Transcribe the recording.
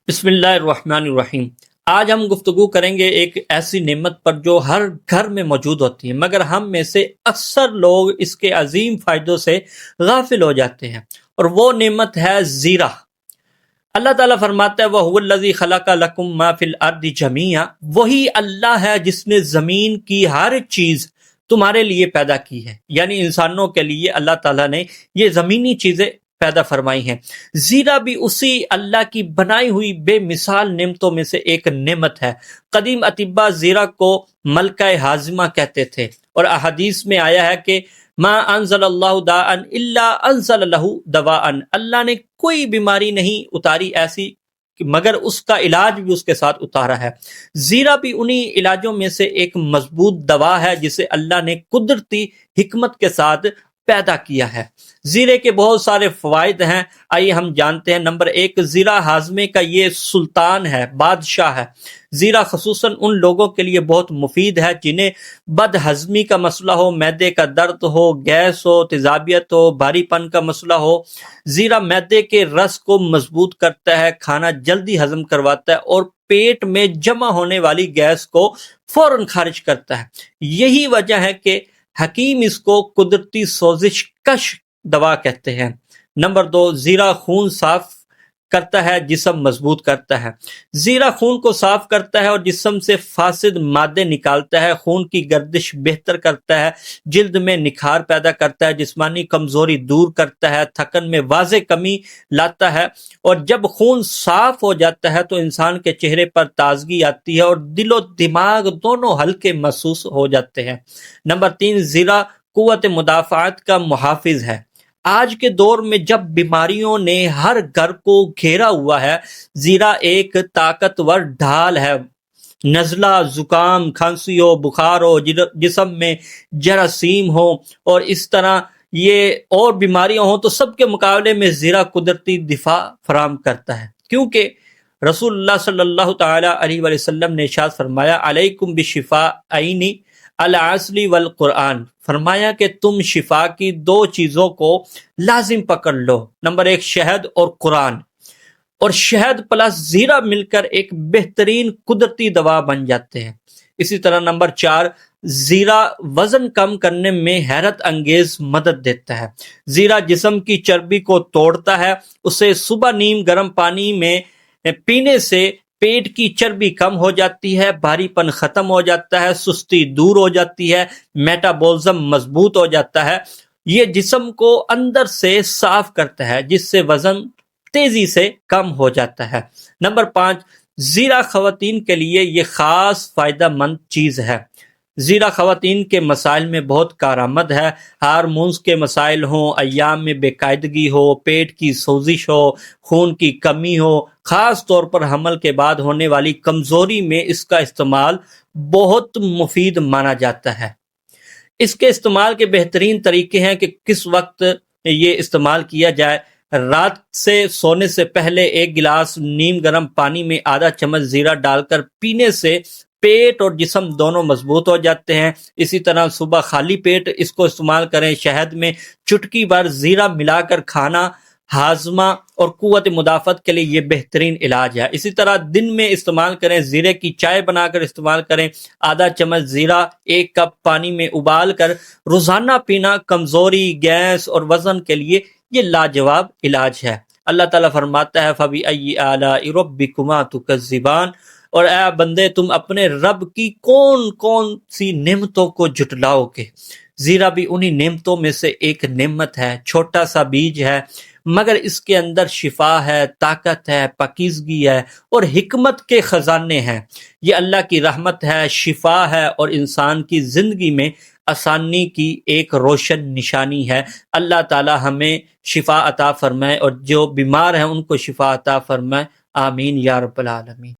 بسم اللہ الرحمن الرحیم۔ آج ہم گفتگو کریں گے ایک ایسی نعمت پر جو ہر گھر میں موجود ہوتی ہے، مگر ہم میں سے اکثر لوگ اس کے عظیم فائدوں سے غافل ہو جاتے ہیں، اور وہ نعمت ہے زیرہ۔ اللہ تعالیٰ فرماتا ہے وَهُوَ الَّذِي خَلَقَ لَكُم مَّا فِي الْأَرْضِ جَمِيعًا، وہی اللہ ہے جس نے زمین کی ہر چیز تمہارے لیے پیدا کی ہے، یعنی انسانوں کے لیے اللہ تعالیٰ نے یہ زمینی چیزیں پیدا فرمائی ہیں۔ زیرہ بھی اسی اللہ کی بنائی ہوئی بے مثال نعمتوں میں سے ایک نعمت ہے۔ قدیم اطباء زیرہ کو ملکہ ہاضمہ کہتے تھے، اور احادیث میں آیا ہے کہ ما انزل اللہ داء الا انزل لہ دواء، اللہ نے کوئی بیماری نہیں اتاری ایسی مگر اس کا علاج بھی اس کے ساتھ اتارا ہے۔ زیرہ بھی انہی علاجوں میں سے ایک مضبوط دوا ہے جسے اللہ نے قدرتی حکمت کے ساتھ پیدا کیا ہے۔ زیرے کے بہت سارے فوائد ہیں، آئیے ہم جانتے ہیں۔ نمبر 1، زیرہ ہاضمے کا یہ سلطان ہے، بادشاہ ہے۔ زیرہ خصوصاً ان لوگوں کے لیے بہت مفید ہے جنہیں بد ہضمی کا مسئلہ ہو، معدے کا درد ہو، گیس ہو، تیزابیت ہو، بھاری پن کا مسئلہ ہو۔ زیرہ معدے کے رس کو مضبوط کرتا ہے، کھانا جلدی ہضم کرواتا ہے، اور پیٹ میں جمع ہونے والی گیس کو فوراً خارج کرتا ہے۔ یہی وجہ ہے کہ حکیم اس کو قدرتی سوزش کش دوا کہتے ہیں۔ نمبر 2، زیرہ خون صاف کرتا ہے، جسم مضبوط کرتا ہے۔ زیرہ خون کو صاف کرتا ہے اور جسم سے فاسد مادے نکالتا ہے، خون کی گردش بہتر کرتا ہے، جلد میں نکھار پیدا کرتا ہے، جسمانی کمزوری دور کرتا ہے، تھکن میں واضح کمی لاتا ہے، اور جب خون صاف ہو جاتا ہے تو انسان کے چہرے پر تازگی آتی ہے اور دل و دماغ دونوں ہلکے محسوس ہو جاتے ہیں۔ نمبر 3، زیرہ قوت مدافعت کا محافظ ہے۔ آج کے دور میں جب بیماریوں نے ہر گھر کو گھیرا ہوا ہے، زیرہ ایک طاقتور ڈھال ہے۔ نزلہ، زکام، کھانسی ہو، بخار ہو، جسم میں جراثیم ہو، اور اس طرح یہ اور بیماریاں ہوں تو سب کے مقابلے میں زیرہ قدرتی دفاع فراہم کرتا ہے، کیونکہ رسول اللہ صلی اللہ تعالی علیہ وآلہ وسلم نے ارشاد فرمایا علیکم بالشفاءین العسل والقرآن، فرمایا کہ تم شفا کی 2 چیزوں کو لازم پکڑ لو۔ نمبر 1، شہد اور قرآن، اور شہد پلس زیرہ مل کر ایک بہترین قدرتی دوا بن جاتے ہیں۔ اسی طرح نمبر 4، زیرہ وزن کم کرنے میں حیرت انگیز مدد دیتا ہے۔ زیرہ جسم کی چربی کو توڑتا ہے، اسے صبح نیم گرم پانی میں پینے سے پیٹ کی چربی کم ہو جاتی ہے، بھاری پن ختم ہو جاتا ہے، سستی دور ہو جاتی ہے، میٹابولزم مضبوط ہو جاتا ہے۔ یہ جسم کو اندر سے صاف کرتا ہے، جس سے وزن تیزی سے کم ہو جاتا ہے۔ نمبر 5، زیرہ خواتین کے لیے یہ خاص فائدہ مند چیز ہے۔ زیرہ خواتین کے مسائل میں بہت کارآمد ہے، ہارمونز کے مسائل ہوں، ایام میں بے قاعدگی ہو، پیٹ کی سوزش ہو، خون کی کمی ہو، خاص طور پر حمل کے بعد ہونے والی کمزوری میں اس کا استعمال بہت مفید مانا جاتا ہے۔ اس کے استعمال کے بہترین طریقے ہیں کہ کس وقت یہ استعمال کیا جائے۔ رات سے سونے سے پہلے 1 گلاس نیم گرم پانی میں آدھا چمچ زیرہ ڈال کر پینے سے پیٹ اور جسم دونوں مضبوط ہو جاتے ہیں۔ اسی طرح صبح خالی پیٹ اس کو استعمال کریں۔ شہد میں چٹکی بھر زیرہ ملا کر کھانا ہاضمہ اور قوت مدافعت کے لیے یہ بہترین علاج ہے۔ اسی طرح دن میں استعمال کریں، زیرے کی چائے بنا کر استعمال کریں۔ آدھا چمچ زیرہ 1 کپ پانی میں ابال کر روزانہ پینا کمزوری، گیس اور وزن کے لیے یہ لاجواب علاج ہے۔ اللہ تعالیٰ فرماتا ہے فَبِأَيِّ آلَاءِ رَبِّكُمَا تُكَذِّبَانِ، اور اے بندے تم اپنے رب کی کون کون سی نعمتوں کو جھٹلاؤ گے۔ زیرہ بھی انہی نعمتوں میں سے ایک نعمت ہے، چھوٹا سا بیج ہے مگر اس کے اندر شفا ہے، طاقت ہے، پاکیزگی ہے اور حکمت کے خزانے ہیں۔ یہ اللہ کی رحمت ہے، شفا ہے اور انسان کی زندگی میں آسانی کی ایک روشن نشانی ہے۔ اللہ تعالی ہمیں شفا عطا فرمائے اور جو بیمار ہیں ان کو شفا عطا فرمائے، آمین یا رب العالمین۔